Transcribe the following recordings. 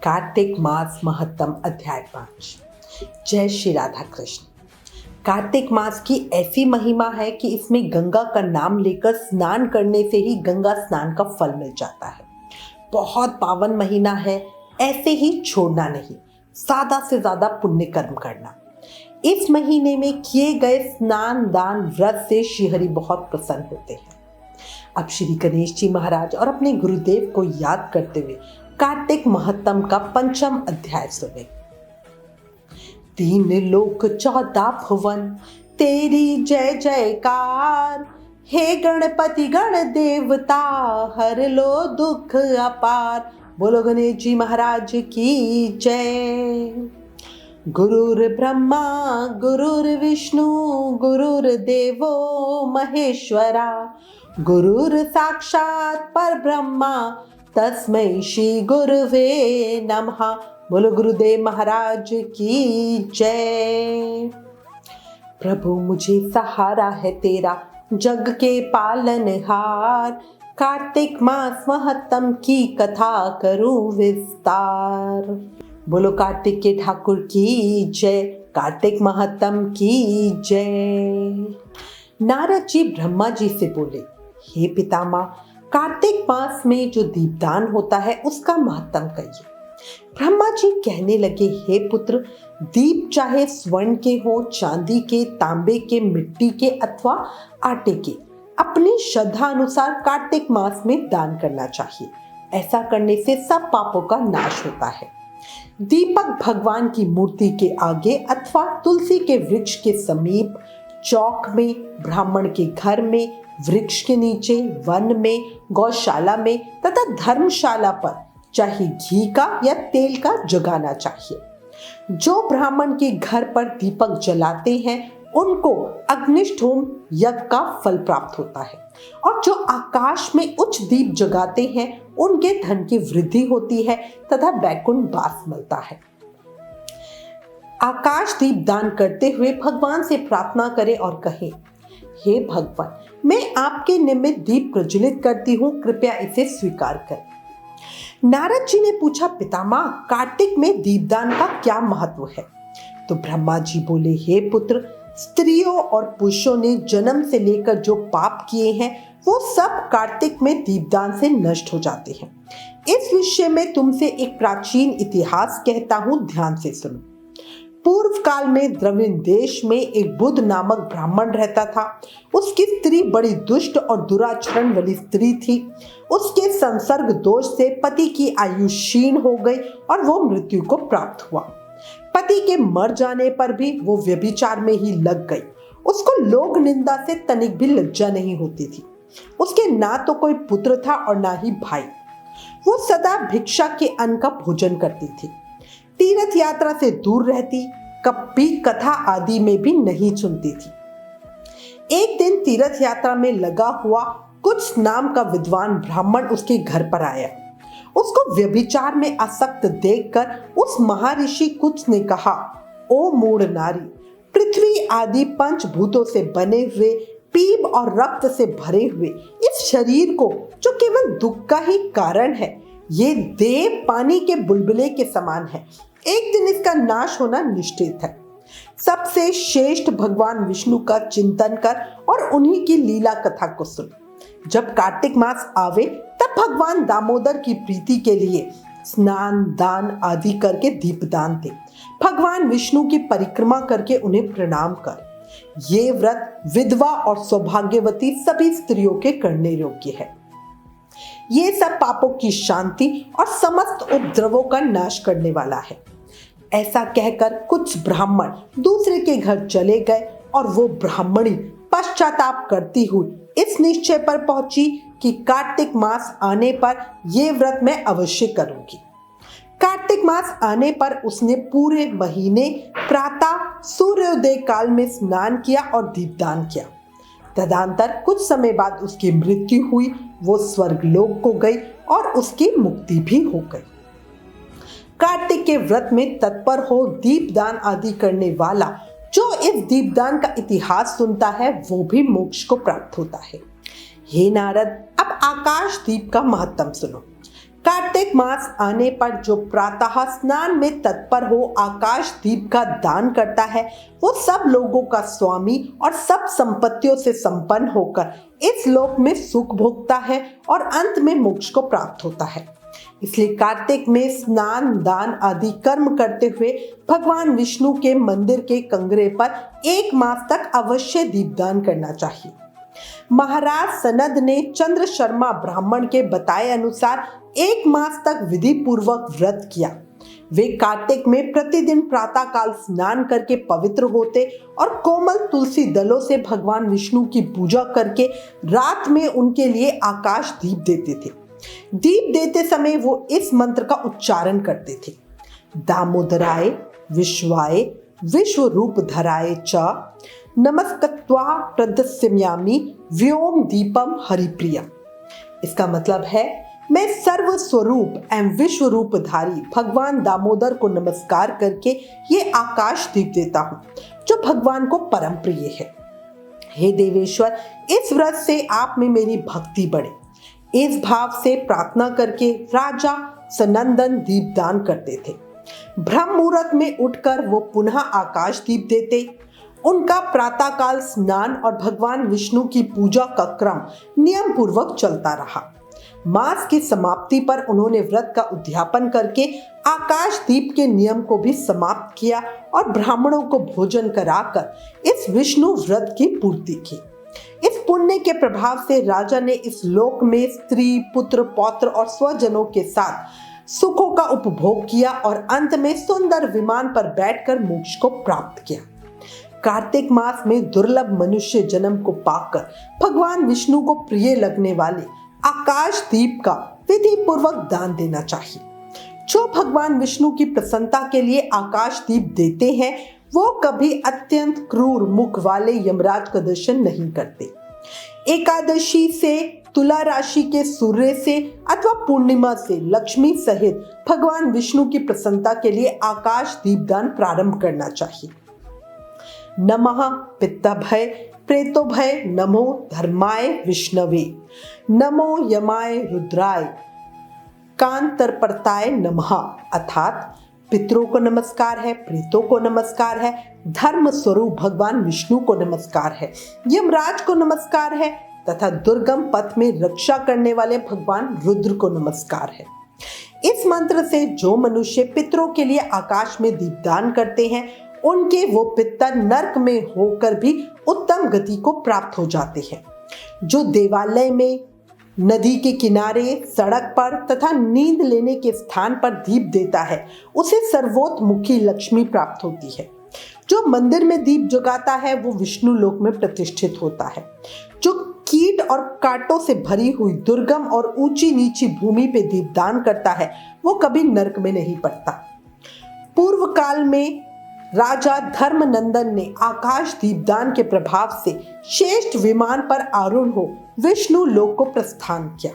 कार्तिक मास महत्तम अध्याय 5। जय श्री राधा कृष्ण। कार्तिक मास की ऐसी महिमा है कि इसमें गंगा का नाम लेकर स्नान करने से ही गंगा स्नान का फल मिल जाता है। बहुत पावन महीना है, ऐसे ही छोड़ना नहीं, ज्यादा से ज्यादा पुण्य कर्म करना। इस महीने में किए गए स्नान दान व्रत से श्रीहरि बहुत प्रसन्न होते हैं। अब श्री गणेश जी महाराज और अपने गुरुदेव को याद करते हुए कार्तिक महत्तम का 5वां अध्याय सुने। 3 लोक 14 भुवन तेरी जय जयकार, हे गणपति गण देवता हर लो दुख अपार। बोलो गणेश जी महाराज की जय। गुरुर ब्रह्मा गुरुर्विष्णु गुरुर्देवो महेश्वरा, गुरुर साक्षात परब्रह्मा तस्मै श्री गुरुवे नमः। बोलो गुरुदेव महाराज की जय। प्रभु मुझे सहारा है तेरा जग के पालनहार, कार्तिक मास महत्तम की कथा करूं विस्तार। बोलो कार्तिक के ठाकुर की जय, कार्तिक महत्तम की जय। नारद जी ब्रह्मा जी से बोले, हे पितामह, कार्तिक मास में जो दीपदान होता है उसका महत्तम कहिए। ब्रह्मा जी कहने लगे, हे पुत्र, दीप चाहे स्वर्ण के हो, चांदी के, तांबे के, मिट्टी के अथवा आटे के, अपनी श्रद्धा अनुसार कार्तिक मास में दान करना चाहिए। ऐसा करने से सब पापों का नाश होता है। दीपक भगवान की मूर्ति के आगे अथवा तुलसी के वृक्ष के समीप, चौक में, ब्राह्मण के घर में, वृक्ष के नीचे, वन में, गौशाला में तथा धर्मशाला पर चाहे घी का या तेल का जगाना चाहिए। जो ब्राह्मण के घर पर दीपक जलाते हैं उनको अग्निष्ठ होम यज्ञ का फल प्राप्त होता है, और जो आकाश में उच्च दीप जगाते हैं उनके धन की वृद्धि होती है तथा वैकुंठ वास मिलता है। आकाश दीप दान करते हुए भगवान से प्रार्थना करें और कहें, हे भगवान, मैं आपके निमित्त दीप प्रज्वलित करती हूँ, कृपया इसे स्वीकार करें। नारद जी ने पूछा, पितामह, कार्तिक में दीपदान का क्या महत्व है? तो ब्रह्मा जी बोले, हे पुत्र, स्त्रियों और पुरुषों ने जन्म से लेकर जो पाप किए हैं वो सब कार्तिक में दीपदान से नष्ट हो जाते हैं। इस विषय में तुमसे एक प्राचीन इतिहास कहता हूँ, ध्यान से सुनो। पूर्व काल में द्रविड़ देश में एक बुध नामक ब्राह्मण रहता था। उसकी स्त्री बड़ी दुष्ट और दुराचरण वाली स्त्री थी। उसके संसर्ग दोष से पति की आयु क्षीण हो गई और वो मृत्यु को प्राप्त हुआ। पति के मर जाने पर भी वो व्यभिचार में ही लग गई। उसको लोक निंदा से तनिक भी लज्जा नहीं होती थी। उसके ना तो कोई पुत्र था और ना ही भाई। वो सदा भिक्षा के अन्न का भोजन करती थी, तीर्थ यात्रा से दूर रहती, कभी कथा आदि में भी नहीं सुनती थी। एक दिन तीर्थ यात्रा में लगा हुआ कुछ नाम का विद्वान ब्राह्मण उसके घर पर आया। उसको व्यभिचार में आसक्त देखकर उस महर्षि कुछ ने कहा, ओ मूढ़ नारी, पृथ्वी आदि पंचभूतों से बने हुए, पीप और रक्त से भरे हुए इस शरीर को, जो केवल दुख का ही कारण है, ये देह पानी के बुलबुले के समान है। एक दिन इसका नाश होना निश्चित है। सबसे श्रेष्ठ भगवान विष्णु का चिंतन कर और उन्हीं की लीला कथा को सुन। जब कार्तिक मास आवे तब भगवान दामोदर की प्रीति के लिए स्नान दान आदि करके दीपदान दे। भगवान विष्णु की परिक्रमा करके उन्हें प्रणाम कर। ये व्रत विधवा और सौभाग्यवती सभी स्त्रियों के करने योग्य है। ये सब पापों की शांति और समस्त उपद्रवों का नाश करने वाला है। ऐसा कहकर कुछ ब्राह्मण दूसरे के घर चले गए और वो ब्राह्मणी पश्चाताप करती हुई इस निश्चय पर पहुंची कि कार्तिक मास आने पर ये व्रत मैं अवश्य करूंगी। कार्तिक मास आने पर उसने पूरे महीने प्रातः सूर्योदय काल में स्नान किया और दीपदान किया। तदंतर कुछ समय बाद उसकी मृत्यु हुई। वो स्वर्गलोक को गई और उसकी मुक्ति भी हो गई। कार्तिक के व्रत में तत्पर हो दीपदान आदि करने वाला जो इस दीपदान का इतिहास सुनता है वो भी मोक्ष को प्राप्त होता है। हे नारद, अब आकाश दीप का महत्तम सुनो। कार्तिक मास आने पर जो प्रातः स्नान में तत्पर हो आकाश दीप का दान करता है, वो सब लोगों का स्वामी और सब संपत्तियों से संपन्न होकर इस लोक में सुख भोगता है और अंत में मोक्ष को प्राप्त होता है। इसलिए कार्तिक में स्नान, दान आदि कर्म करते हुए भगवान विष्णु के मंदिर के कंगरे पर 1 मास तक अवश्य दीपदान करना चाहिए। महाराज सनद ने चंद्र शर्मा ब्राह्मण के बताए अनुसार 1 मास तक विधि पूर्वक व्रत किया। वे कार्तिक में प्रतिदिन प्रातः काल स्नान करके पवित्र होते और कोमल तुलसी दलों से भगवान विष्णु की पूजा करके रात में उनके लिए आकाश दीप देते थे। दीप देते समय वो इस मंत्र का उच्चारण करते थे, दामोदराय विश्वाय विश्व रूप धराय च नमस्कृत्वा प्रदस्यम्यामि व्योम दीपम हरिप्रिया। इसका मतलब है, मैं सर्व स्वरूप एवं विश्व रूपधारी भगवान दामोदर को नमस्कार करके ये आकाश दीप देता हूँ जो भगवान को परम प्रिय है। हे देवेश्वर, इस व्रत से आप में मेरी भक्ति बढ़े। इस भाव से प्रार्थना करके राजा सनंदन दीपदान करते थे। ब्रह्म मुहूर्त में उठकर वो पुनः आकाश दीप देते। उनका प्रातःकाल स्नान और भगवान विष्णु की पूजा का क्रम नियम पूर्वक चलता रहा। मास की समाप्ति पर उन्होंने व्रत का उद्यापन करके आकाश दीप के नियम को भी समाप्त किया और ब्राह्मणों को भोजन कराकर इस विष्णु व्रत की पूर्ति की। इस पुण्य के प्रभाव से राजा ने इस लोक में स्त्री, पुत्र, पौत्र और स्वजनों के साथ सुखों का उपभोग किया और अंत में सुंदर विमान पर बैठकर मोक्ष को प्राप्त किया। कार्तिक मास में दुर्लभ मनुष्य जन्म को पाकर भगवान विष्णु को प्रिय लगने वाले आकाश दीप का विधि पूर्वक दान देना चाहिए। जो भगवान विष्णु की प्रसन्नता के लिए आकाश दीप देते हैं, वो कभी अत्यंत क्रूर मुख वाले यमराज का दर्शन नहीं करते। एकादशी से, तुला राशि के सूर्य से अथवा पूर्णिमा से लक्ष्मी सहित भगवान विष्णु की प्रसन्नता के लिए आकाश दीपदान प्रारंभ करना चाहिए। नमः पित्तभय प्रेतोभय नमो धर्माय विष्णवे नमो यमाय रुद्राय कांतरपर्ताय नमः। अर्थात पितरों को नमस्कार है, प्रेतों को नमस्कार है, धर्म स्वरूप भगवान विष्णु को नमस्कार है, यमराज को नमस्कार है तथा दुर्गम पथ में रक्षा करने वाले भगवान रुद्र को नमस्कार है। इस मंत्र से जो मनुष्य पितरों के लिए आकाश में दीपदान करते हैं, उनके वो पितर नरक में होकर भी उत्तम गति को प्राप्त हो जाते हैं। जो देवालय में, नदी के किनारे, सड़क पर तथा नींद लेने के स्थान पर दीप देता है, उसे सर्वोत्मुखी लक्ष्मी प्राप्त होती है। जो मंदिर में दीप जगाता है, वो विष्णु लोक में प्रतिष्ठित होता है। जो कीट और कांटों से भरी हुई दुर्गम और ऊंची नीची भूमि पे दीपदान करता है, वो कभी नरक में नहीं पड़ता। पूर्व काल में राजा धर्मनंदन ने आकाश दीपदान के प्रभाव से श्रेष्ठ विमान पर आरूढ़ हो विष्णु लोक को प्रस्थान किया।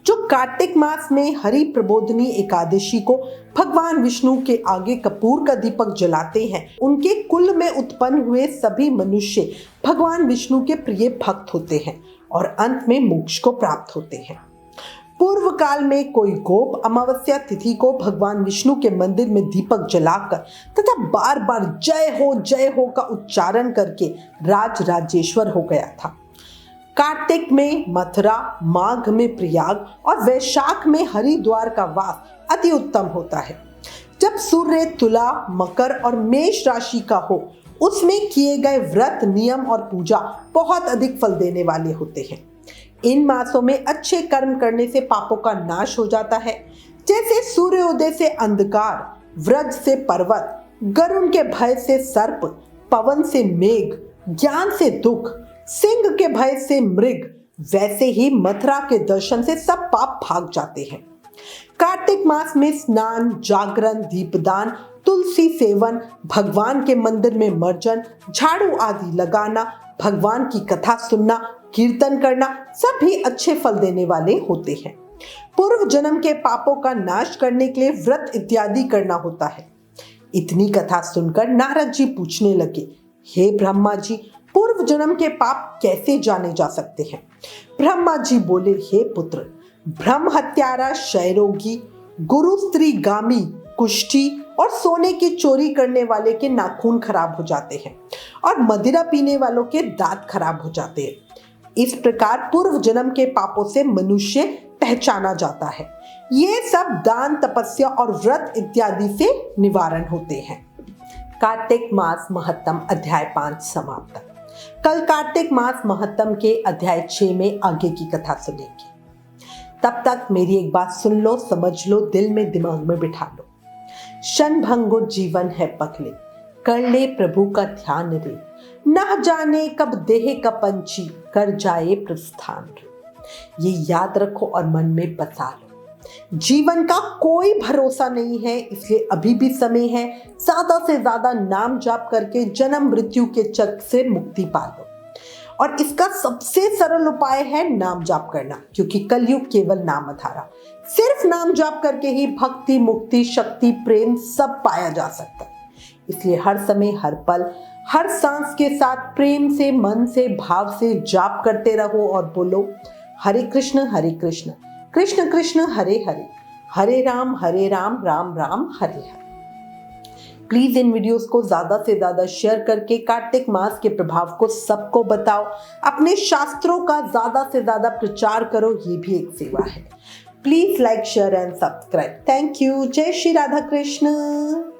जो कार्तिक मास में हरि प्रबोधनी एकादशी को भगवान विष्णु के आगे कपूर का दीपक जलाते हैं, उनके कुल में उत्पन्न हुए सभी मनुष्य भगवान विष्णु के प्रिय भक्त होते हैं और अंत में मोक्ष को प्राप्त होते हैं। पूर्व काल में कोई गोप अमावस्या तिथि को भगवान विष्णु के मंदिर में दीपक जलाकर तथा बार बार जय हो का उच्चारण करके राज राजेश्वर हो गया था। कार्तिक में मथुरा, माघ में प्रयाग और वैशाख में हरिद्वार का वास अति उत्तम होता है। जब सूर्य तुला, मकर और मेष राशि का हो, उसमें किए गए व्रत, नियम और पूजा बहुत अधिक फल देने वाले होते हैं। इन मासों में अच्छे कर्म करने से पापों का नाश हो जाता है। जैसे सूर्योदय से अंधकार, व्रज से पर्वत, गरुण के भय से सर्प, पवन से मेघ, ज्ञान से दुख, सिंह के भय से मृग, वैसे ही मथुरा के दर्शन से सब पाप भाग जाते हैं। कार्तिक मास में स्नान, जागरण, दीपदान, तुलसी सेवन, भगवान के मंदिर में मर्जन, झाड़ू आदि लगाना, भगवान की कथा सुनना, कीर्तन करना सभी अच्छे फल देने वाले होते हैं। पूर्व जन्म के पापों का नाश करने के लिए व्रत इत्यादि करना होता है। इतनी कथा सुनकर नारद जी पूछने लगे, हे ब्रह्मा जी, पूर्व जन्म के पाप कैसे जाने जा सकते हैं? ब्रह्मा जी बोले, हे पुत्र, ब्रह्म हत्यारा क्षय रोगी, गुरु स्त्रीगामी कुष्ठी और सोने की चोरी करने वाले के नाखून खराब हो जाते हैं और मदिरा पीने वालों के दांत खराब हो जाते हैं। इस प्रकार पूर्व जन्म के पापों से मनुष्य पहचाना जाता है। ये सब दान, तपस्या और व्रत इत्यादि से निवारण होते हैं। कार्तिक मास महत्तम अध्याय 5 समाप्त। कल कार्तिक मास महत्तम के अध्याय 6 में आगे की कथा सुनेंगे। तब तक मेरी एक बात सुन लो, समझ लो, दिल में दिमाग में बिठा लो। क्षण भंगुर जीवन है पगले, कर ले प्रभु का ध्यान रे, न जाने कब देह का पंछी कर जाए प्रस्थान रे। ये याद रखो और मन में बसा लो। जीवन का कोई भरोसा नहीं है, इसलिए अभी भी समय है। ज्यादा से ज्यादा नाम जाप करके जन्म मृत्यु के चक्र से मुक्ति पा लो। और इसका सबसे सरल उपाय है नाम जाप करना, क्योंकि कलयुग केवल नाम आधारा। सिर्फ नाम जाप करके ही भक्ति, मुक्ति, शक्ति, प्रेम सब पाया जा सकता है। इसलिए हर समय, हर पल, हर सांस के साथ प्रेम से, मन से, भाव से जाप करते रहो और बोलो हरे कृष्ण कृष्ण कृष्ण हरे हरे, हरे Ram Ram Ram Hare Hare. Please in videos को ज्यादा से ज्यादा शेयर करके कार्तिक मास के प्रभाव को सबको बताओ। अपने शास्त्रों का ज्यादा से ज्यादा प्रचार करो, ये भी एक सेवा है। Please like, share and subscribe. Thank you. जय श्री राधा कृष्ण।